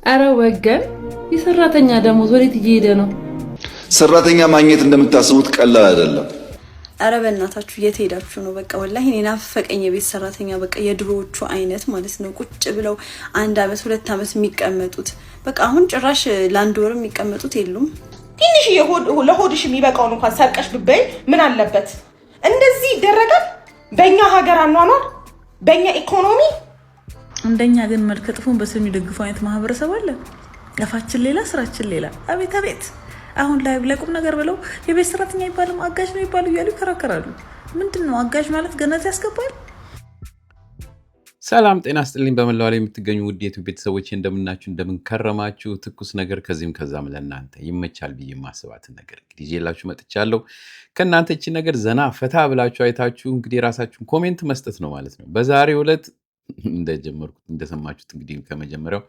አረ ወገን የሰራተኛ ደሞዝ ወዴት እየሄደ ነው? ሰራተኛ ማግኘት እንደምታስቡት ቀላል አይደለም። አረ በእናታችሁ የት ሄዳችሁ ነው? በቃ ወላሂ እኔ ናፈቀኝ የቤት ሰራተኛ። በቃ የድሮዎቹ አይነት ማለት ነው። ቁጭ ብለው 1 አመት 2 አመት የሚቀመጡት በቃ አሁን ጭራሽ ለአንድ ወር የሚቀመጡት የሉም። ትንሽ ለሆድሽ የሚበቃውን እንኳን ሰርቀሽ ብበይ ምን አለበት? እንደዚህ ይደረጋል በእኛ ሀገር አኗኗር በእኛ ኢኮኖሚ። እንደኛ ግን መልከ ጥፉን በስም ይደግፉ አይነት ማህበረሰብ አለ። ለፋችን ሌላ ስራችን ሌላ። አቤት አቤት! አሁን ላይ ለቁም ነገር ብለው የቤት ሰራተኛ ይባልም አጋዥ ነው ይባሉ እያሉ ይከራከራሉ። ምንድነው አጋዥ ማለት? ገነት ያስገባል። ሰላም ጤና ስጥልኝ። በመላው ዓለም የምትገኙ ውድ የዩቲዩብ ቤተሰቦች እንደምናችሁ እንደምንከረማችሁ፣ ትኩስ ነገር ከዚህም ከዛም ለእናንተ ይመቻል ብዬ ማስባትን ነገር እንግዲህ ይዤላችሁ መጥቻለሁ። ከእናንተ እቺ ነገር ዘና ፈታ ብላችሁ አይታችሁ እንግዲህ የራሳችሁን ኮሜንት መስጠት ነው ማለት ነው። በዛሬው ዕለት እንደጀመርኩት እንደሰማችሁት እንግዲህ ከመጀመሪያው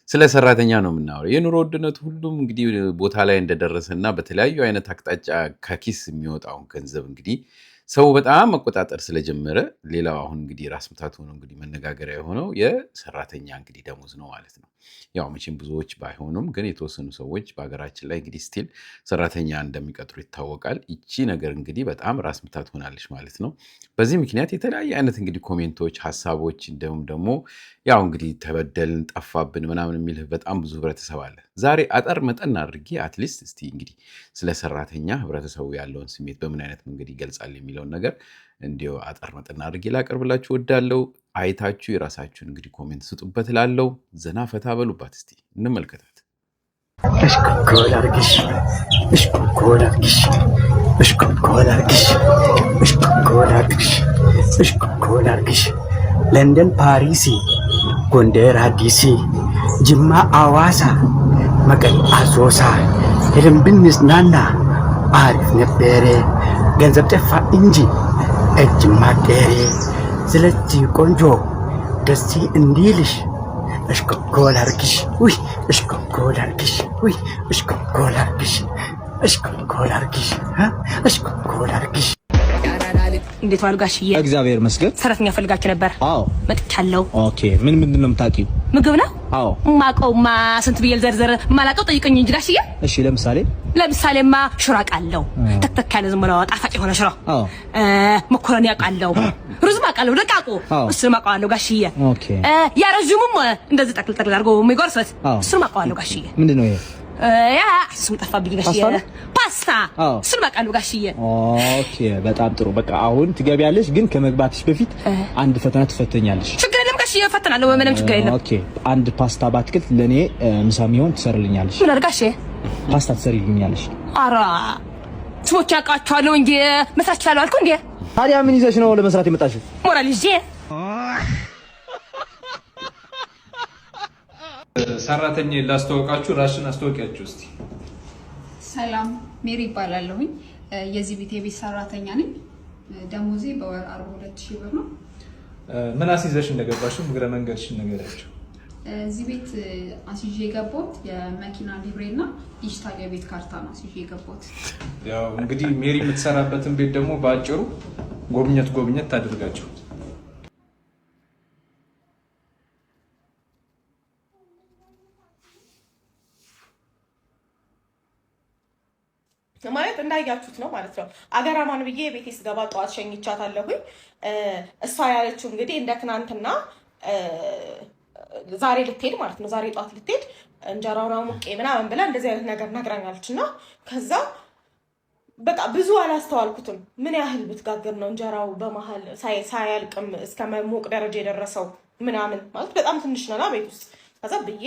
ስለ ሰራተኛ ነው የምናወራው። የኑሮ ውድነቱ ሁሉም እንግዲህ ቦታ ላይ እንደደረሰና በተለያዩ አይነት አቅጣጫ ከኪስ የሚወጣውን ገንዘብ እንግዲህ ሰው በጣም መቆጣጠር ስለጀመረ ሌላው አሁን እንግዲህ ራስ ምታት ሆኖ እንግዲህ መነጋገሪያ የሆነው የሰራተኛ እንግዲህ ደሞዝ ነው ማለት ነው። ያው መቼም ብዙዎች ባይሆኑም ግን የተወሰኑ ሰዎች በሀገራችን ላይ እንግዲህ ስቲል ሰራተኛ እንደሚቀጥሩ ይታወቃል። ይቺ ነገር እንግዲህ በጣም ራስ ምታት ሆናለች ማለት ነው። በዚህ ምክንያት የተለያየ አይነት እንግዲህ ኮሜንቶች፣ ሀሳቦች እንዲሁም ደግሞ ያው እንግዲህ ተበደልን ጠፋብን ምናምን የሚል በጣም ብዙ ህብረተሰብ አለ። ዛሬ አጠር መጠን አድርጌ አትሊስት እስቲ እንግዲህ ስለ ሰራተኛ ህብረተሰቡ ያለውን ስሜት በምን አይነት መንገድ ይገልጻል የሚለውን ነገር እንዲሁ አጠር መጠን አድርጌ ላቀርብላችሁ እወዳለሁ። አይታችሁ የራሳችሁን እንግዲህ ኮሜንት ስጡበት እላለሁ። ዘና ፈታ በሉባት። እስቲ እንመልከታት። ለንደን ፓሪሲ ጎንደር አዲሲ ጅማ አዋሳ መቀሌ አሶሳ ሄደን ብንዝናና አሪፍ ነበረ። ገንዘብ ጠፋ እንጂ እጅ ማደረ። ስለዚህ ቆንጆ ደስ እንዲልሽ እሽኮኮል አርግሽ ውይ እሽኮኮል አርግሽ ውይ እሽኮኮል አርግሽ እሽኮኮል አርግሽ እሽኮኮል አርግሽ። እንዴት ዋሉ ጋሽዬ? እግዚአብሔር ይመስገን። ሰራተኛ ፈልጋችሁ ነበር? አዎ መጥቻለሁ። ኦኬ። ምንድን ነው የምታውቂው? ምግብ ነው? አዎ። ማቀውማ ስንት ብዬ ዘርዘር ማላቀው ጠይቀኝ እንጂ ጋሽዬ። እሺ ለምሳሌማ ሽሮ አውቃለሁ። ተክተክ ያለ ዝም ብሎ ጣፋጭ የሆነ ሽሮ። አዎ። መኮረኒ አውቃለሁ። ሩዝ አውቃለሁ። ደቃቁ እሱን አውቃለሁ ጋሽዬ። ኦኬ። ያረጁሙም እንደዚህ ጠቅል ጠቅል አድርጎ የሚጎርሱት እሱን አውቃለሁ ጋሽዬ። ምንድን ነው ይሄ? ያ እሱም ጠፋብኝ ጋሽዬ። ፓስታ እሱን አውቃለሁ ጋሽዬ። ኦኬ በጣም ጥሩ። በቃ አሁን ትገቢያለሽ፣ ግን ከመግባትሽ በፊት አንድ ፈተና ትፈተኛለሽ። ችግር የለም ጋሽዬ፣ እፈተናለሁ። ምንም ችግር የለም። ኦኬ። አንድ ፓስታ ባትክልት ለኔ ምሳ የሚሆን ትሰርልኛለሽ። ምን አድርጋሽ? ፓስታ ትሰርልኛለሽ። ኧረ ስሞች ያውቃቸዋለሁ እንጂ መስራት እችላለሁ አልኩ እንዴ። ታዲያ ምን ይዘሽ ነው ለመስራት የመጣሽው? ሞራል ይዤ። ሰራተኛ ላስተዋውቃችሁ፣ ራስሽን አስተዋውቂያችሁ እስቲ። ሰላም ሜሪ ይባላለሁኝ። የዚህ ቤት የቤት ሰራተኛ ነኝ። ደሞዜ በወር 42000 ብር ነው። ምን አስይዘሽ እንደገባሽው እግረ መንገድሽን ነገራችሁ። እዚህ ቤት አስይዤ የገባሁት የመኪና ሊብሬና ዲጂታል የቤት ካርታ ነው አስይዤ የገባሁት። ያው እንግዲህ ሜሪ የምትሰራበትን ቤት ደግሞ በአጭሩ ጎብኘት ታድርጋችሁ። ማለት እንዳያችሁት ነው ማለት ነው። አገራማን ብዬ ቤቴ ስገባ ጠዋት ሸኝቻታለሁኝ። እሷ ያለችው እንግዲህ እንደ ትናንትና ዛሬ ልትሄድ ማለት ነው። ዛሬ ጠዋት ልትሄድ እንጀራውና ሙቄ ምናምን ብላ እንደዚህ አይነት ነገር ነግራኛለች። እና ከዛ በቃ ብዙ አላስተዋልኩትም። ምን ያህል ብትጋግር ነው እንጀራው በመሀል ሳያልቅም እስከ መሞቅ ደረጃ የደረሰው ምናምን ማለት በጣም ትንሽ ነና ቤት ውስጥ። ከዛ ብዬ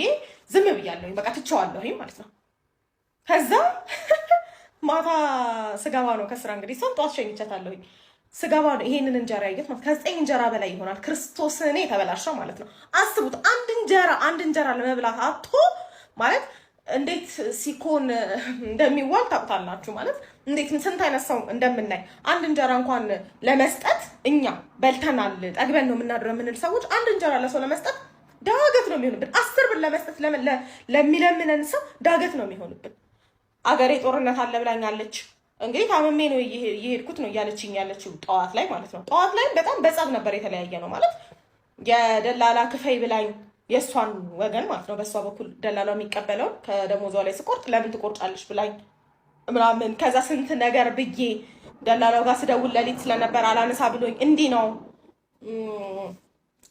ዝም ብያለሁኝ፣ በቃ ትቼዋለሁኝ ማለት ነው። ከዛ ማታ ስገባ ነው ከስራ እንግዲህ ሰው ጠዋት ሸኝቻታለሁኝ። ስገባ ነው ይሄንን እንጀራ ያየሁት ማለት ከ9 እንጀራ በላይ ይሆናል። ክርስቶስን የተበላሸው ማለት ነው። አስቡት፣ አንድ እንጀራ ለመብላት አጥቶ ማለት እንዴት ሲኮን እንደሚዋል ታውቃላችሁ። ማለት እንዴት ስንት አይነት ሰው እንደምናይ አንድ እንጀራ እንኳን ለመስጠት እኛ በልተናል ጠግበን ነው የምናድረው የምንል ሰዎች አንድ እንጀራ ለሰው ለመስጠት ዳገት ነው የሚሆንብን። 10 ብር ለመስጠት ለሚለምነን ሰው ዳገት ነው የሚሆንብን። አገሬ ጦርነት አለ ብላኛለች። እንግዲህ ታመሜ ነው እየሄድኩት ነው እያለችኝ ያለችው ጠዋት ላይ ማለት ነው። ጠዋት ላይ በጣም በጸብ ነበር የተለያየ ነው ማለት የደላላ ክፈይ ብላኝ የእሷን ወገን ማለት ነው በእሷ በኩል ደላላው የሚቀበለው ከደሞዟ ላይ ስቆርጥ ለምን ትቆርጫለሽ ብላኝ ምናምን ከዛ ስንት ነገር ብዬ ደላላው ጋር ስደውል ሌሊት ስለነበር አላነሳ ብሎኝ እንዲህ ነው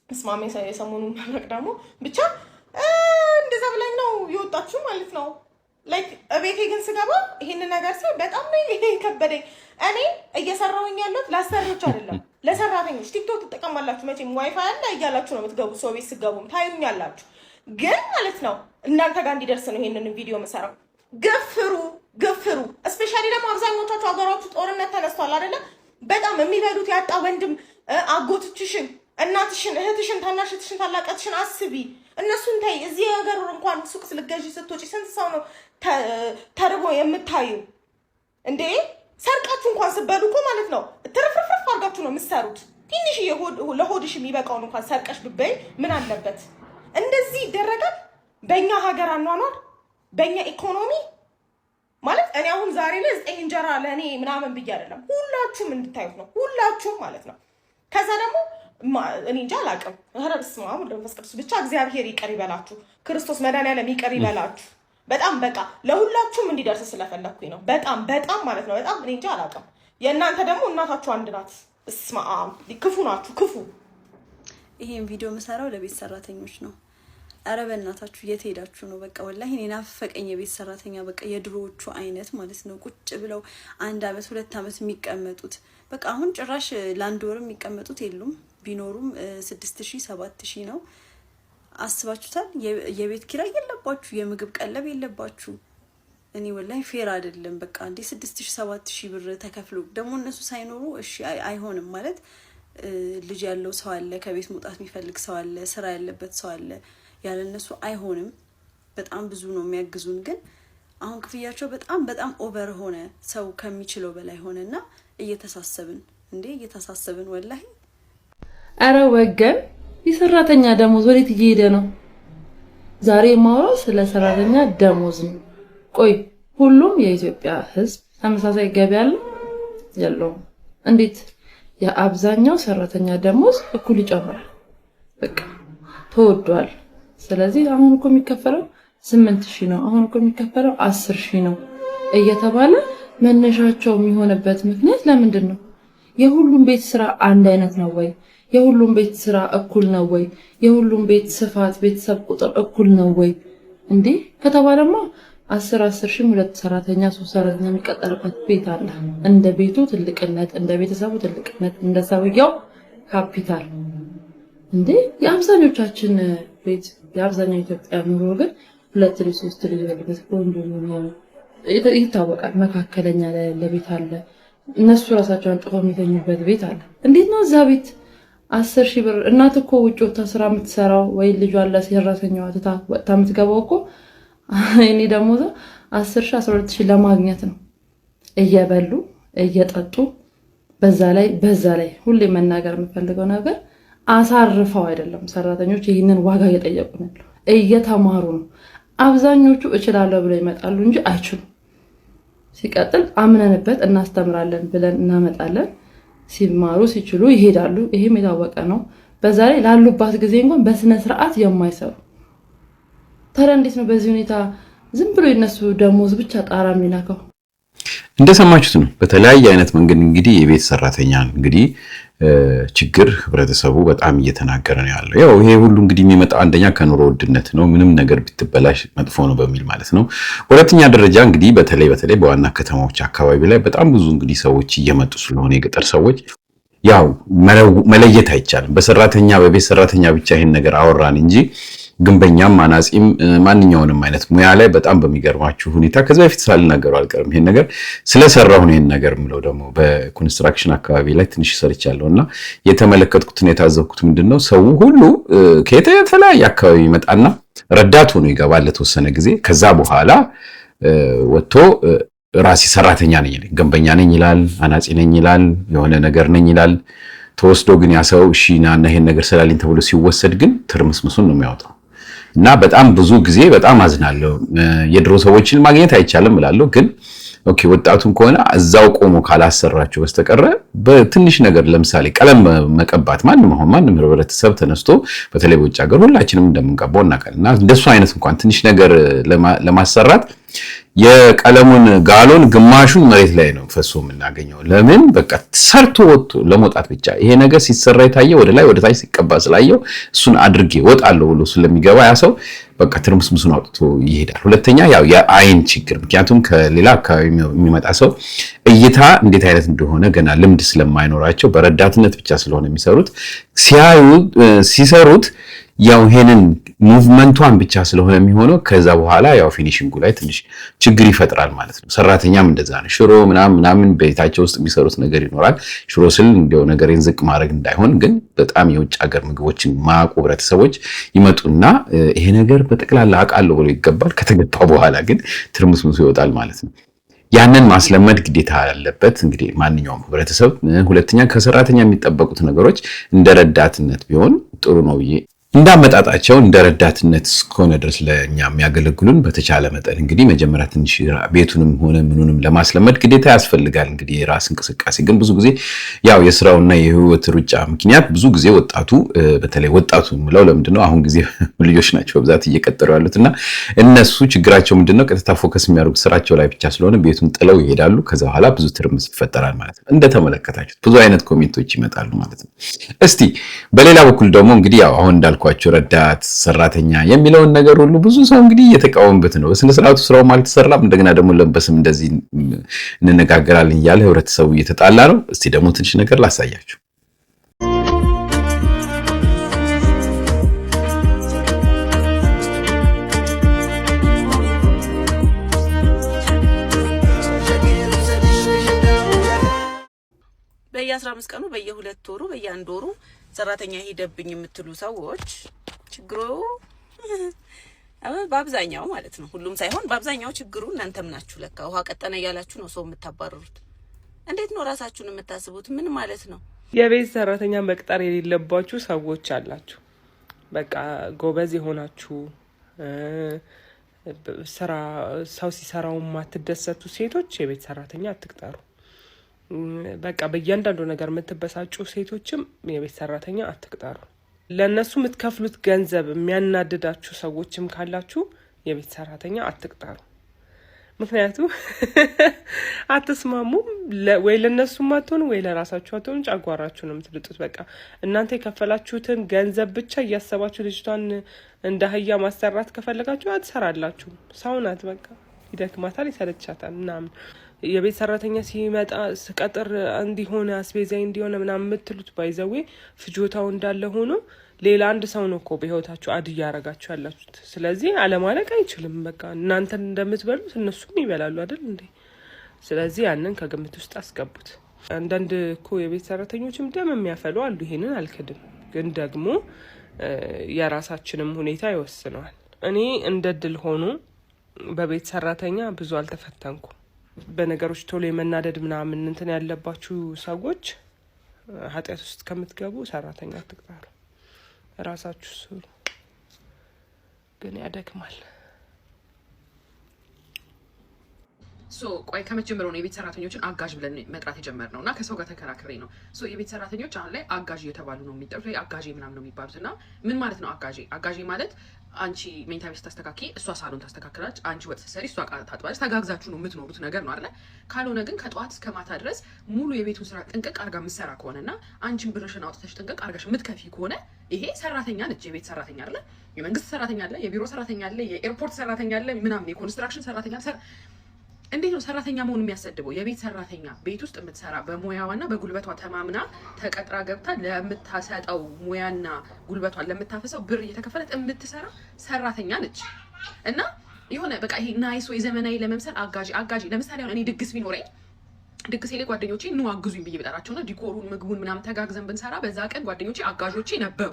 እስማሜ የሰሞኑን መረቅ ደግሞ ብቻ እንደዛ ብላኝ ነው የወጣችሁ ማለት ነው። ላይክ ቤቴ ግን ስገባ ይሄን ነገር ሳይ በጣም ነው የከበደኝ። እኔ እየሰራሁኝ ያለሁት ለአሰሪዎች አይደለም ለሰራተኞች። ቲክቶክ ትጠቀማላችሁ መቼም ዋይፋይ አለ እያላችሁ ነው የምትገቡ ሰው ቤት ስገቡም ታዩኛላችሁ። ግን ማለት ነው እናንተ ጋር እንዲደርስ ነው ይሄንን ቪዲዮ የምሰራው። ግፍሩ እስፔሻሊ ደግሞ አብዛኞቻችሁ ሀገራችሁ ጦርነት ተነስቷል አይደለ? በጣም የሚበሉት ያጣ ወንድም አጎትሽን፣ እናትሽን፣ እህትሽን፣ ታናሽትሽን፣ ታላቀትሽን አስቢ። እነሱን ተይ። እዚህ ሀገር እንኳን ሱቅ ልትገዢ ስትወጪ ስንት ሰው ነው ተርቦ የምታዩ እንዴ? ሰርቃችሁ እንኳን ስትበሉ እኮ ማለት ነው ትርፍርፍ አድርጋችሁ ነው የምትሰሩት። ትንሽ ለሆድሽ የሚበቃውን እንኳን ሰርቀሽ ብበይ ምን አለበት? እንደዚህ ይደረጋል በእኛ ሀገር አኗኗር፣ በእኛ ኢኮኖሚ ማለት እኔ አሁን ዛሬ ላይ 9 እንጀራ ለእኔ ምናምን ብዬ አይደለም ሁላችሁም እንድታዩት ነው ሁላችሁም ማለት ነው። ከዛ ደግሞ እኔ እንጃ አላውቅም። ኧረ በስመ አብ ወወልድ ወመንፈስ ቅዱስ ብቻ እግዚአብሔር ይቅር ይበላችሁ፣ ክርስቶስ መድኃኒዓለም ይቅር ይበላችሁ። በጣም በቃ ለሁላችሁም እንዲደርስ ስለፈለኩኝ ነው። በጣም ማለት ነው በጣም እኔ እንጃ አላውቅም። የእናንተ ደግሞ እናታችሁ አንድ ናት። በስመ አብ ክፉ ናችሁ ክፉ። ይሄን ቪዲዮ የምሰራው ለቤት ሰራተኞች ነው። ኧረ በእናታችሁ የት ሄዳችሁ ነው? በቃ ወላሂ እኔ ናፈቀኝ የቤት ሰራተኛ በቃ የድሮዎቹ አይነት ማለት ነው። ቁጭ ብለው 1 አመት 2 አመት የሚቀመጡት በቃ አሁን ጭራሽ ለአንድ ወር የሚቀመጡት የሉም። ቢኖሩም 6000 7000 ነው። አስባችሁታል? የቤት ኪራይ የለባችሁ፣ የምግብ ቀለብ የለባችሁ። እኔ ወላሂ ፌር አይደለም። በቃ እንዴ 6000 7000 ብር ተከፍሎ ደግሞ እነሱ ሳይኖሩ እሺ አይሆንም ማለት ልጅ ያለው ሰው አለ፣ ከቤት መውጣት የሚፈልግ ሰው አለ፣ ስራ ያለበት ሰው አለ። ያለ እነሱ አይሆንም። በጣም ብዙ ነው የሚያግዙን። ግን አሁን ክፍያቸው በጣም ኦቨር ሆነ፣ ሰው ከሚችለው በላይ ሆነና እየተሳሰብን ወላሂ። አረ ወገን የሰራተኛ ደሞዝ ወዴት እየሄደ ነው? ዛሬ የማወራው ስለ ሰራተኛ ደሞዝ ነው። ቆይ ሁሉም የኢትዮጵያ ሕዝብ ተመሳሳይ ገቢ አለው የለውም? እንዴት የአብዛኛው ሰራተኛ ደሞዝ እኩል ይጨምራል? በቃ ተወዷል። ስለዚህ አሁን እኮ የሚከፈለው 8000 ነው፣ አሁን እኮ የሚከፈለው 10000 ነው እየተባለ መነሻቸው የሚሆንበት ምክንያት ለምንድን ነው? የሁሉም ቤት ስራ አንድ አይነት ነው ወይ? የሁሉም ቤት ስራ እኩል ነው ወይ? የሁሉም ቤት ስፋት ቤተሰብ ቁጥር እኩል ነው ወይ? እንዴ ከተባለማ 10 ሺህ 2 ሰራተኛ 3 ሰራተኛ የሚቀጠርበት ቤት አለ። እንደ ቤቱ ትልቅነት፣ እንደ ቤተሰቡ ትልቅነት፣ እንደ ሰውየው ካፒታል። እንዴ የአብዛኞቻችን ቤት የአብዛኛው ኢትዮጵያ ኑሮ ግን 2 ልጅ 3 ልጅ ያለበት ኮንዶሚኒየም ይታወቃል። መካከለኛ ላይ ያለ ቤት አለ። እነሱ ራሳቸውን ጥፈው የሚተኙበት ቤት አለ። እንዴት ነው እዛ ቤት 10000 ብር? እናት እኮ ውጭ ወጥታ ስራ የምትሰራው ወይ ልጇ አለ ሰራተኛዋ ወጥታ የምትገባው እኮ እኔ ደግሞ 10000 12000 ለማግኘት ነው። እየበሉ እየጠጡ በዛ ላይ ሁሌ መናገር የምፈልገው ነገር አሳርፈው አይደለም ሰራተኞች ይህንን ዋጋ እየጠየቁ ነው፣ እየተማሩ ነው። አብዛኞቹ እችላለሁ ብለው ይመጣሉ እንጂ አይችሉም። ሲቀጥል አምነንበት እናስተምራለን ብለን እናመጣለን። ሲማሩ ሲችሉ ይሄዳሉ። ይሄም የታወቀ ነው። በዛ ላይ ላሉባት ጊዜ እንኳን በስነ ስርዓት የማይሰሩ ታዲያ እንዴት ነው በዚህ ሁኔታ ዝም ብሎ የነሱ ደሞዝ ብቻ ጣራ የሚላከው? እንደሰማችሁት ነው። በተለያየ አይነት መንገድ እንግዲህ የቤት ሰራተኛ እንግዲህ ችግር ህብረተሰቡ በጣም እየተናገረ ነው ያለው። ያው ይሄ ሁሉ እንግዲህ የሚመጣው አንደኛ ከኑሮ ውድነት ነው፣ ምንም ነገር ቢትበላሽ መጥፎ ነው በሚል ማለት ነው። ሁለተኛ ደረጃ እንግዲህ በተለይ በዋና ከተማዎች አካባቢ ላይ በጣም ብዙ እንግዲህ ሰዎች እየመጡ ስለሆነ የገጠር ሰዎች ያው መለየት አይቻልም። በቤት ሰራተኛ ብቻ ይሄን ነገር አወራን እንጂ ግንበኛም አናጺም ማንኛውንም አይነት ሙያ ላይ በጣም በሚገርማችሁ ሁኔታ ከዛ በፊት ሳልናገሩ አልቀርም። ይሄን ነገር ስለሰራሁ ነው ይሄን ነገር ምለው ደግሞ በኮንስትራክሽን አካባቢ ላይ ትንሽ ሰርቻለሁና የተመለከትኩትና የታዘብኩት ምንድነው ሰው ሁሉ ከተለያየ አካባቢ ይመጣና ረዳት ሆኖ ይገባል ለተወሰነ ጊዜ። ከዛ በኋላ ወጥቶ ራሴ ሰራተኛ ነኝ ይላል፣ ግንበኛ ነኝ ይላል፣ አናጺ ነኝ ይላል፣ የሆነ ነገር ነኝ ይላል። ተወስዶ ግን ያ ሰው እሺ ና ይሄን ነገር ስላልኝ ተብሎ ሲወሰድ ግን ትርምስምሱን ነው የሚያወጣው። እና በጣም ብዙ ጊዜ በጣም አዝናለሁ። የድሮ ሰዎችን ማግኘት አይቻልም እላለሁ፣ ግን ኦኬ ወጣቱን ከሆነ እዛው ቆሞ ካላሰራችሁ በስተቀረ በትንሽ ነገር ለምሳሌ ቀለም መቀባት ማንም ህብረተሰብ ተነስቶ በተለይ በውጭ ሀገር ሁላችንም እንደምንቀባው እናውቃለን። እና እንደሱ አይነት እንኳን ትንሽ ነገር ለማሰራት የቀለሙን ጋሎን ግማሹን መሬት ላይ ነው ፈሶ የምናገኘው። ለምን በቃ ሰርቶ ወጥቶ ለመውጣት ብቻ ይሄ ነገር ሲሰራ የታየ ወደ ላይ ወደ ታች ሲቀባ ስላየው እሱን አድርጌ ወጣለሁ ብሎ ስለሚገባ ያ ሰው በቃ ትርምስምሱን አውጥቶ ይሄዳል። ሁለተኛ ያው የአይን ችግር፣ ምክንያቱም ከሌላ አካባቢ የሚመጣ ሰው እይታ እንዴት አይነት እንደሆነ ገና ልምድ ስለማይኖራቸው በረዳትነት ብቻ ስለሆነ የሚሰሩት ሲሰሩት ያው ይሄንን ሙቭመንቷን ብቻ ስለሆነ የሚሆነው ከዛ በኋላ ያው ፊኒሺንጉ ላይ ትንሽ ችግር ይፈጥራል ማለት ነው። ሰራተኛም እንደዛ ነው። ሽሮ ምናምን ቤታቸው ውስጥ የሚሰሩት ነገር ይኖራል። ሽሮ ስል እንደው ነገርን ዝቅ ማድረግ እንዳይሆን ግን በጣም የውጭ ሀገር ምግቦችን ማያውቁ ህብረተሰቦች ይመጡና ይሄ ነገር በጠቅላላ አውቃለሁ ብሎ ይገባል። ከተገባ በኋላ ግን ትርምስምሱ ይወጣል ማለት ነው። ያንን ማስለመድ ግዴታ ያለበት እንግዲህ ማንኛውም ህብረተሰብ። ሁለተኛ ከሰራተኛ የሚጠበቁት ነገሮች እንደ ረዳትነት ቢሆን ጥሩ ነው ብዬ እንዳመጣጣቸው እንደ ረዳትነት እስከሆነ ድረስ ለኛ የሚያገለግሉን በተቻለ መጠን እንግዲህ መጀመሪያ ትንሽ ቤቱንም ሆነ ምኑንም ለማስለመድ ግዴታ ያስፈልጋል። እንግዲህ የራስ እንቅስቃሴ ግን ብዙ ጊዜ ያው የስራውና የህይወት ሩጫ ምክንያት ብዙ ጊዜ ወጣቱ በተለይ ወጣቱ ምለው ለምንድነው አሁን ጊዜ ልጆች ናቸው በብዛት እየቀጠሩ ያሉትና እነሱ ችግራቸው ምንድነው ቀጥታ ፎከስ የሚያደርጉት ስራቸው ላይ ብቻ ስለሆነ ቤቱን ጥለው ይሄዳሉ። ከዛ በኋላ ብዙ ትርምስ ይፈጠራል ማለት ነው። እንደተመለከታችሁት ብዙ አይነት ኮሜንቶች ይመጣሉ ማለት ነው። እስቲ በሌላ በኩል ደግሞ እንግዲህ ያው አሁን እንዳልኳቸው ረዳት ሰራተኛ የሚለውን ነገር ሁሉ ብዙ ሰው እንግዲህ እየተቃወመበት ነው። በስነ ስርዓቱ ስራው አልተሰራም፣ እንደገና ደግሞ ለበስም እንደዚህ እንነጋገራለን እያለ ህብረተሰቡ እየተጣላ ነው። እስቲ ደግሞ ትንሽ ነገር ላሳያችሁ። በየ15 ቀኑ በየ2 ወሩ በየ1 ወሩ ሰራተኛ ሄደብኝ የምትሉ ሰዎች ችግሩ በአብዛኛው ማለት ነው፣ ሁሉም ሳይሆን በአብዛኛው ችግሩ እናንተም ናችሁ። ለካ ውሃ ቀጠነ እያላችሁ ነው ሰው የምታባረሩት። እንዴት ነው ራሳችሁን የምታስቡት? ምን ማለት ነው? የቤት ሰራተኛ መቅጠር የሌለባችሁ ሰዎች አላችሁ። በቃ ጎበዝ የሆናችሁ ስራ ሰው ሲሰራው ማትደሰቱ ሴቶች የቤት ሰራተኛ አትቅጠሩ። በቃ በእያንዳንዱ ነገር የምትበሳጩ ሴቶችም የቤት ሰራተኛ አትቅጠሩ። ለነሱ የምትከፍሉት ገንዘብ የሚያናድዳችሁ ሰዎችም ካላችሁ የቤት ሰራተኛ አትቅጠሩ። ምክንያቱም አትስማሙም፣ ወይ ለነሱም አትሆኑ ወይ ለራሳችሁ አትሆኑ፣ ጫጓራችሁ ነው የምትልጡት። በቃ እናንተ የከፈላችሁትን ገንዘብ ብቻ እያሰባችሁ ልጅቷን እንደ አህያ ማሰራት ከፈለጋችሁ አትሰራላችሁ። ሰው ናት፣ በቃ ይደክማታል፣ ይሰለቻታል ምናምን። የቤት ሰራተኛ ሲመጣ ስቀጥር እንዲሆነ አስቤዛ እንዲሆነ ምናምን የምትሉት ባይዘዌ ፍጆታው እንዳለ ሆኖ ሌላ አንድ ሰው ነው እኮ በህይወታችሁ አድ እያረጋችሁ ያላችሁት። ስለዚህ አለማለቅ አይችልም። በቃ እናንተን እንደምትበሉት እነሱም ይበላሉ አይደል እንዴ? ስለዚህ ያንን ከግምት ውስጥ አስገቡት። አንዳንድ እኮ የቤት ሰራተኞችም ደም የሚያፈሉ አሉ። ይሄንን አልክድም፣ ግን ደግሞ የራሳችንም ሁኔታ ይወስነዋል። እኔ እንደ ድል ሆኖ በቤት ሰራተኛ ብዙ አልተፈተንኩም። በነገሮች ቶሎ የመናደድ ምናምን እንትን ያለባችሁ ሰዎች ኃጢአት ውስጥ ከምትገቡ ሰራተኛ አትቅጠሩ፣ ራሳችሁ ስሩ። ግን ያደክማል። ቆይ ከመጀመሪያው ነው የቤት ሰራተኞችን አጋዥ ብለን መጥራት የጀመርነው እና ከሰው ጋር ተከራክሬ ነው። የቤት ሰራተኞች አሁን ላይ አጋዥ እየተባሉ ነው የሚጠሩት። አጋዥ ምናምን ነው የሚባሉት። እና ምን ማለት ነው አጋዥ? አጋዥ ማለት አንቺ መኝታ ቤት ታስተካኪ፣ እሷ ሳሎን ታስተካክላለች፣ አንቺ ወጥ ስትሰሪ እሷ ዕቃ ታጥባለች። ተጋግዛችሁ ነው የምትኖሩት ነገር ነው አይደል? ካልሆነ ግን ከጠዋት እስከ ማታ ድረስ ሙሉ የቤቱን ስራ ጥንቅቅ አድርጋ የምትሰራ ከሆነና አንቺን ብርሽን አውጥተሽ ጥንቅቅ አድርገሽ የምትከፊ ከሆነ ይሄ ሰራተኛ ነች። የቤት ሰራተኛ አይደለ? የመንግስት ሰራተኛ አለ፣ የቢሮ ሰራተኛ አለ፣ የኤርፖርት ሰራተኛ አለ፣ ምናምን የኮንስትራክሽን ሰራተኛ እንዴት ነው ሰራተኛ መሆን የሚያሰድበው? የቤት ሰራተኛ ቤት ውስጥ የምትሰራ በሙያዋና በጉልበቷ ተማምና ተቀጥራ ገብታ ለምታሰጠው ሙያና ጉልበቷን ለምታፈሰው ብር እየተከፈለት የምትሰራ ሰራተኛ ነች። እና የሆነ በቃ ይሄ ናይስ ወይ ዘመናዊ ለመምሰል አጋዥ ለምሳሌ አሁን እኔ ድግስ ቢኖረኝ ድግሴ ላይ ጓደኞቼ ኑ አግዙኝ ብዬ በጠራቸውና ዲኮሩን ምግቡን ምናምን ተጋግዘን ብንሰራ በዛ ቀን ጓደኞቼ አጋዦቼ ነበሩ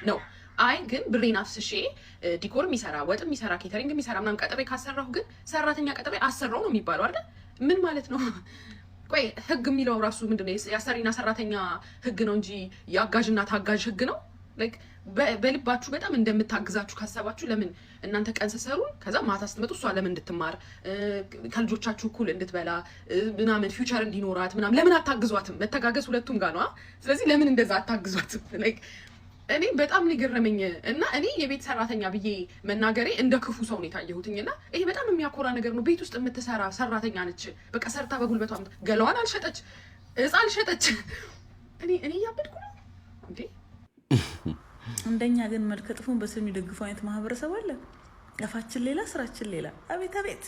ነው። አይ ግን ብሬን አፍስሼ ዲኮር የሚሰራ ወጥ የሚሰራ ኬተሪንግ የሚሰራ ምናምን ቀጥሬ ካሰራሁ ግን ሰራተኛ ቀጥሬ አሰራው ነው የሚባለው አይደል? ምን ማለት ነው? ቆይ ህግ የሚለው ራሱ ምንድነው? የአሰሪና ሰራተኛ ህግ ነው እንጂ የአጋዥና ታጋዥ ህግ ነው? ላይክ በልባችሁ በጣም እንደምታግዛችሁ ካሰባችሁ ለምን እናንተ ቀን ስትሰሩ ከዛ ማታ ስትመጡ እሷ ለምን እንድትማር ከልጆቻችሁ እኩል እንድትበላ ምናምን ፊውቸር እንዲኖራት ምናምን ለምን አታግዟትም? መተጋገዝ ሁለቱም ጋር ነው። ስለዚህ ለምን እንደዛ አታግዟትም? ላይክ እኔ በጣም ሊገረመኝ እና እኔ የቤት ሰራተኛ ብዬ መናገሬ እንደ ክፉ ሰው ነው የታየሁትኝና ይሄ በጣም የሚያኮራ ነገር ነው። ቤት ውስጥ የምትሰራ ሰራተኛ ነች። በቃ ሰርታ በጉልበቷ ገለዋን አልሸጠች፣ እጻ አልሸጠች። እኔ ያበድኩ ነው እንዴ? እንደኛ ግን መልከ ጥፉን በስም የሚደግፉ አይነት ማህበረሰብ አለ። አፋችን ሌላ ስራችን ሌላ። አቤት አቤት!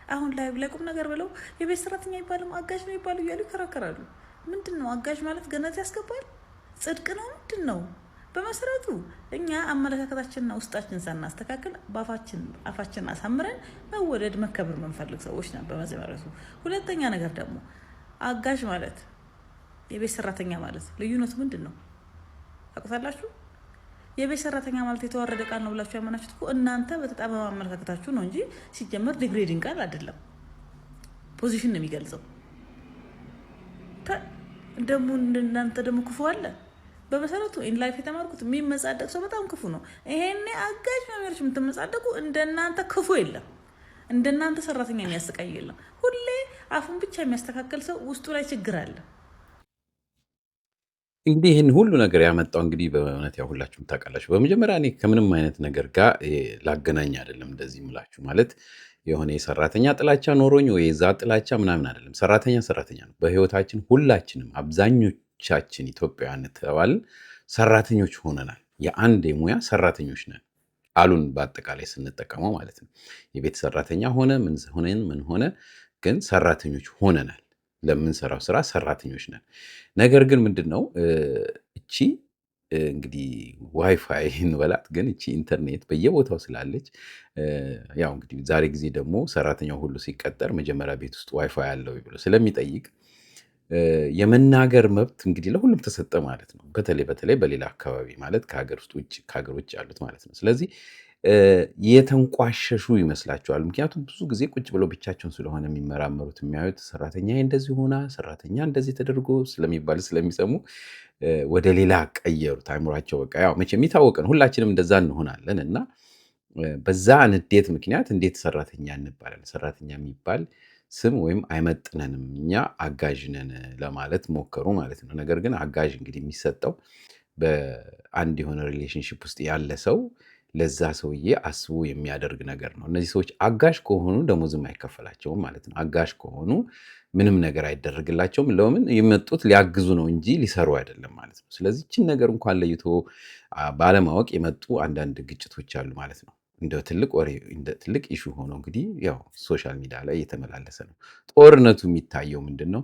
አሁን ላይ ለቁም ነገር ብለው የቤት ሰራተኛ ይባልም አጋዥ ነው ይባሉ እያሉ ይከራከራሉ። ምንድን ነው አጋዥ ማለት? ገነት ያስገባል? ጽድቅ ነው? ምንድን ነው? በመሰረቱ እኛ አመለካከታችንና ውስጣችን ሳናስተካክል አፋችን አሳምረን መወደድ መከበር መንፈልግ ሰዎች ነን በመሰረቱ። ሁለተኛ ነገር ደግሞ አጋዥ ማለት የቤት ሰራተኛ ማለት ልዩነቱ ምንድን ነው ታውቁታላችሁ? የቤት ሰራተኛ ማለት የተዋረደ ቃል ነው ብላችሁ ያመናችሁት እኮ እናንተ በተጣመመ አመለካከታችሁ ነው እንጂ ሲጀመር ዲግሬዲንግ ቃል አይደለም። ፖዚሽን ነው የሚገልጸው። ደግሞ እናንተ ደግሞ ክፉ አለ። በመሰረቱ ኢን ላይፍ የተማርኩት የሚመጻደቅ ሰው በጣም ክፉ ነው። ይሄኔ አጋዥ መምህሮች የምትመጻደቁ እንደናንተ ክፉ የለም። እንደናንተ ሰራተኛ የሚያስቀይ የለም። ሁሌ አፉን ብቻ የሚያስተካክል ሰው ውስጡ ላይ ችግር አለ። እንግዲህ ይህን ሁሉ ነገር ያመጣው እንግዲህ በእውነት ያው ሁላችሁም ታውቃላችሁ። በመጀመሪያ እኔ ከምንም አይነት ነገር ጋር ላገናኝ አይደለም እንደዚህ ምላችሁ ማለት የሆነ የሰራተኛ ጥላቻ ኖሮኝ ወይ የዛ ጥላቻ ምናምን አይደለም። ሰራተኛ ነው። በህይወታችን ሁላችንም አብዛኞቻችን ኢትዮጵያውያን ተባልን ሰራተኞች ሆነናል። የአንድ የሙያ ሰራተኞች ነን ቃሉን በአጠቃላይ ስንጠቀመው ማለት ነው። የቤት ሰራተኛ ሆነ ምን ሆነ ግን ሰራተኞች ሆነናል። ለምንሰራው ስራ ሰራተኞች ነን። ነገር ግን ምንድነው እቺ እንግዲህ ዋይፋይ እንበላት ግን እቺ ኢንተርኔት በየቦታው ስላለች ያው እንግዲህ ዛሬ ጊዜ ደግሞ ሰራተኛው ሁሉ ሲቀጠር መጀመሪያ ቤት ውስጥ ዋይፋይ አለው ብሎ ስለሚጠይቅ የመናገር መብት እንግዲህ ለሁሉም ተሰጠ ማለት ነው። በተለይ በሌላ አካባቢ ማለት ከሀገር ውጭ ያሉት ማለት ነው። ስለዚህ የተንቋሸሹ ይመስላቸዋል። ምክንያቱም ብዙ ጊዜ ቁጭ ብለው ብቻቸውን ስለሆነ የሚመራመሩት የሚያዩት ሰራተኛ እንደዚህ ሆና ሰራተኛ እንደዚህ ተደርጎ ስለሚባል ስለሚሰሙ ወደ ሌላ ቀየሩት አይምሯቸው። በቃ ያው መቼም የሚታወቅ ነው፣ ሁላችንም እንደዛ እንሆናለን እና በዛ ንዴት ምክንያት እንዴት ሰራተኛ እንባላለን? ሰራተኛ የሚባል ስም ወይም አይመጥነንም፣ እኛ አጋዥ ነን ለማለት ሞከሩ ማለት ነው። ነገር ግን አጋዥ እንግዲህ የሚሰጠው በአንድ የሆነ ሪሌሽንሽፕ ውስጥ ያለ ሰው ለዛ ሰውዬ አስቦ የሚያደርግ ነገር ነው። እነዚህ ሰዎች አጋዥ ከሆኑ ደሞዝም አይከፈላቸውም ማለት ነው። አጋዥ ከሆኑ ምንም ነገር አይደረግላቸውም። ለምን? የመጡት ሊያግዙ ነው እንጂ ሊሰሩ አይደለም ማለት ነው። ስለዚህ ይህችን ነገር እንኳን ለይቶ ባለማወቅ የመጡ አንዳንድ ግጭቶች አሉ ማለት ነው። እንደ ትልቅ ወሬ እንደ ትልቅ ኢሹ ሆኖ እንግዲህ ያው ሶሻል ሚዲያ ላይ እየተመላለሰ ነው። ጦርነቱ የሚታየው ምንድነው?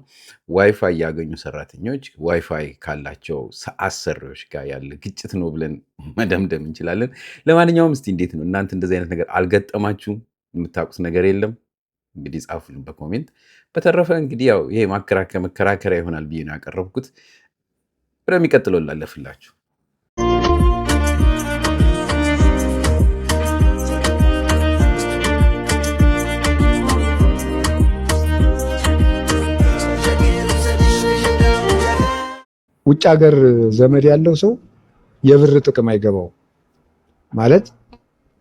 ዋይፋይ ያገኙ ሰራተኞች ዋይፋይ ካላቸው አሰሪዎች ጋር ያለ ግጭት ነው ብለን መደምደም እንችላለን። ለማንኛውም እስቲ እንዴት ነው እናንተ እንደዚህ አይነት ነገር አልገጠማችሁም? የምታውቁት ነገር የለም? እንግዲህ ጻፉልን በኮሜንት። በተረፈ እንግዲህ ያው ይሄ መከራከሪያ ይሆናል ብዬ ነው ያቀረብኩት። ወደሚቀጥለው ላለፍላችሁ። ውጭ ሀገር ዘመድ ያለው ሰው የብር ጥቅም አይገባው ማለት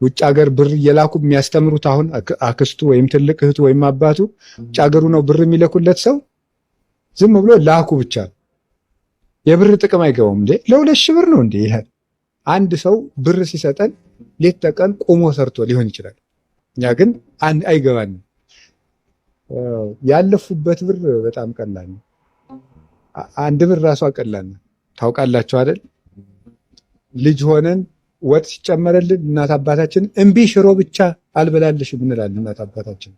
ውጭ ሀገር ብር እየላኩ የሚያስተምሩት አሁን አክስቱ ወይም ትልቅ እህቱ ወይም አባቱ ውጭ ሀገሩ ነው ብር የሚለኩለት ሰው ዝም ብሎ ላኩ ብቻ የብር ጥቅም አይገባውም። እንዴ ለ2,000 ብር ነው እንዴ? ይሄ አንድ ሰው ብር ሲሰጠን ሌት ተቀን ቆሞ ሰርቶ ሊሆን ይችላል። እኛ ግን አይገባንም። ያለፉበት ብር በጣም ቀላል ነው። አንድ ብር ራሷ ቀላል ነው። ታውቃላችሁ አይደል? ልጅ ሆነን ወጥ ሲጨመረልን እናት አባታችን እምቢ ሽሮ ብቻ አልበላልሽም እንላለን። እናት አባታችን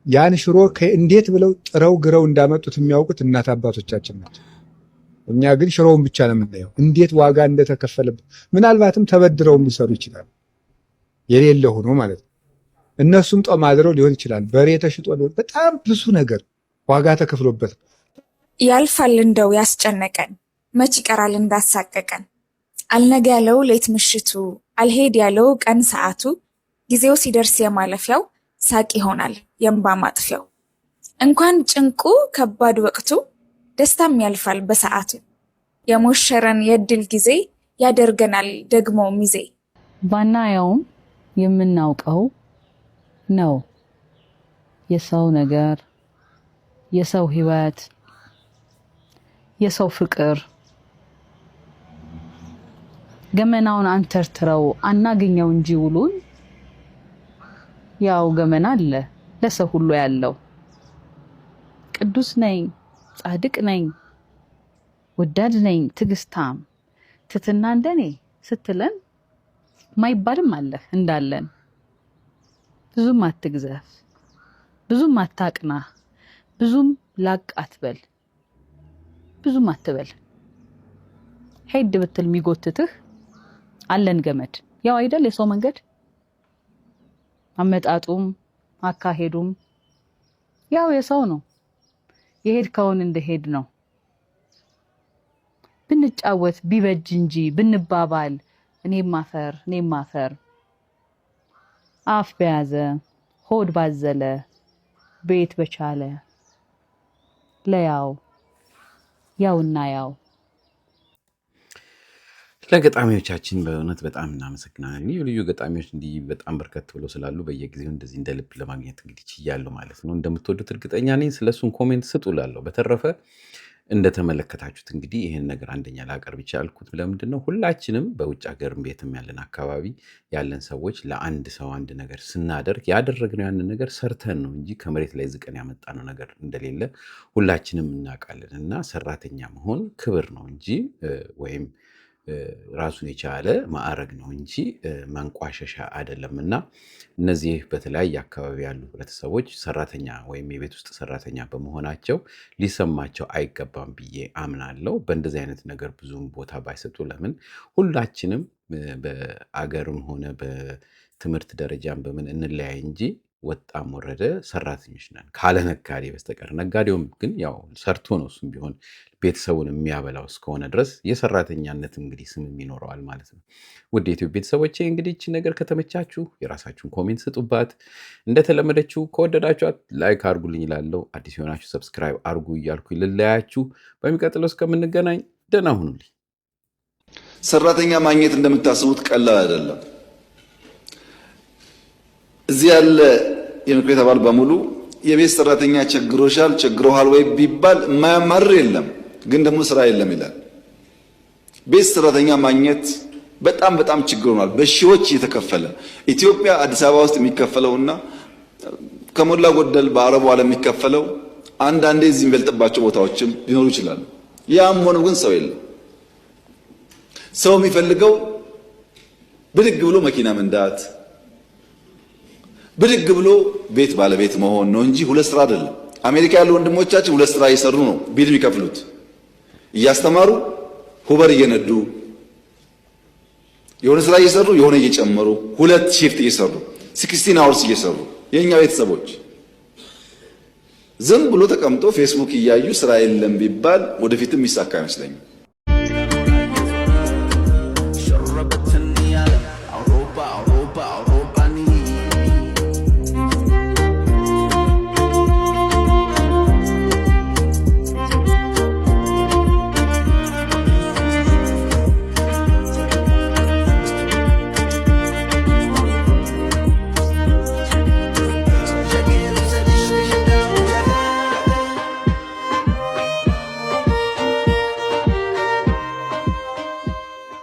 ያን ሽሮ እንዴት ብለው ጥረው ግረው እንዳመጡት የሚያውቁት እናት አባቶቻችን ናቸው። እኛ ግን ሽሮውን ብቻ ነው የምናየው፣ እንዴት ዋጋ እንደተከፈለበት። ምናልባትም ተበድረው ሊሰሩ ይችላል፣ የሌለ ሆኖ ማለት ነው። እነሱም ጦም አድረው ሊሆን ይችላል፣ በሬ ተሽጦ ሊሆን፣ በጣም ብዙ ነገር ዋጋ ተከፍሎበት ያልፋል እንደው ያስጨነቀን መች ይቀራል እንዳሳቀቀን። አልነጋ ያለው ሌት ምሽቱ አልሄድ ያለው ቀን ሰዓቱ ጊዜው ሲደርስ የማለፊያው ሳቅ ይሆናል የእንባ ማጥፊያው። እንኳን ጭንቁ ከባድ ወቅቱ ደስታም ያልፋል በሰዓቱ። የሞሸረን የእድል ጊዜ ያደርገናል ደግሞ ሚዜ። ባናየውም የምናውቀው ነው የሰው ነገር፣ የሰው ህይወት፣ የሰው ፍቅር ገመናውን አንተርትረው አናገኘው እንጂ ውሉን ያው ገመና አለ ለሰው ሁሉ ያለው። ቅዱስ ነኝ፣ ጻድቅ ነኝ፣ ወዳድ ነኝ፣ ትግስታም ትትና እንደኔ ስትለን ማይባልም አለ እንዳለን። ብዙም አትግዘፍ፣ ብዙም አታቅና፣ ብዙም ላቅ አትበል፣ ብዙም አትበል። ሄድ ብትል የሚጎትትህ አለን ገመድ። ያው አይደል የሰው መንገድ አመጣጡም አካሄዱም ያው የሰው ነው። የሄድከውን እንደሄድ ነው። ብንጫወት ቢበጅ እንጂ ብንባባል እኔም ማፈር አፍ በያዘ ሆድ ባዘለ ቤት በቻለ ለያው ያውና ያው። ለገጣሚዎቻችን በእውነት በጣም እናመሰግናለን። ልዩ ልዩ ገጣሚዎች እንዲህ በጣም በርከት ብሎ ስላሉ በየጊዜው እንደዚህ እንደ ልብ ለማግኘት እንግዲህ ችያለሁ ማለት ነው። እንደምትወዱት እርግጠኛ ነኝ። ስለሱን ኮሜንት ስጡ እላለሁ። በተረፈ እንደተመለከታችሁት እንግዲህ ይህን ነገር አንደኛ ላቀርብ ይቻልኩት ለምንድን ነው? ሁላችንም በውጭ ሀገር ቤትም ያለን አካባቢ ያለን ሰዎች ለአንድ ሰው አንድ ነገር ስናደርግ ያደረግነው ያንን ነገር ሰርተን ነው እንጂ ከመሬት ላይ ዝቀን ያመጣነው ነገር እንደሌለ ሁላችንም እናውቃለን። እና ሰራተኛ መሆን ክብር ነው እንጂ ወይም ራሱን የቻለ ማዕረግ ነው እንጂ መንቋሸሻ አይደለም። እና እነዚህ በተለያየ አካባቢ ያሉ ህብረተሰቦች ሰራተኛ ወይም የቤት ውስጥ ሰራተኛ በመሆናቸው ሊሰማቸው አይገባም ብዬ አምናለሁ። በእንደዚህ አይነት ነገር ብዙም ቦታ ባይሰጡ፣ ለምን ሁላችንም በአገርም ሆነ በትምህርት ደረጃም በምን እንለያይ እንጂ ወጣም ወረደ ሰራተኞች ነን ካለ ነጋዴ በስተቀር። ነጋዴውም ግን ያው ሰርቶ ነው እሱም ቢሆን ቤተሰቡን የሚያበላው እስከሆነ ድረስ የሰራተኛነት እንግዲህ ስምም ይኖረዋል ማለት ነው። ውድ የኢትዮጵያ ቤተሰቦቼ እንግዲህ ይህችን ነገር ከተመቻችሁ የራሳችሁን ኮሜንት ስጡባት። እንደተለመደችው ከወደዳችኋት ላይክ አርጉልኝ እላለሁ። አዲስ የሆናችሁ ሰብስክራይብ አርጉ እያልኩ ልለያችሁ። በሚቀጥለው እስከምንገናኝ ደህና ሁኑልኝ። ሰራተኛ ማግኘት እንደምታስቡት ቀላል አይደለም። እዚህ ያለ የምክር ቤት አባል በሙሉ የቤት ሰራተኛ ቸግሮሻል ቸግሮሃል ወይ ቢባል የማያማርር የለም፣ ግን ደግሞ ስራ የለም ይላል። ቤት ሰራተኛ ማግኘት በጣም በጣም ችግር ሆኗል። በሺዎች እየተከፈለ ኢትዮጵያ አዲስ አበባ ውስጥ የሚከፈለውና ከሞላ ጎደል በአረቡ ዓለም የሚከፈለው አንዳንዴ እዚህ የሚበልጥባቸው ቦታዎችም ሊኖሩ ይችላሉ። ያም ሆኖ ግን ሰው የለም። ሰው የሚፈልገው ብድግ ብሎ መኪና መንዳት፣ ብድግ ብሎ ቤት ባለቤት መሆን ነው እንጂ ሁለት ስራ አይደለም። አሜሪካ ያሉ ወንድሞቻችን ሁለት ስራ እየሰሩ ነው ቢል የሚከፍሉት። እያስተማሩ ሁበር እየነዱ የሆነ ስራ እየሰሩ የሆነ እየጨመሩ ሁለት ሺፍት እየሰሩ 16 አወርስ እየሰሩ። የኛ ቤተሰቦች ዝም ብሎ ተቀምጦ ፌስቡክ እያዩ ስራ የለም ቢባል ወደፊትም ይሳካ አይመስለኝም።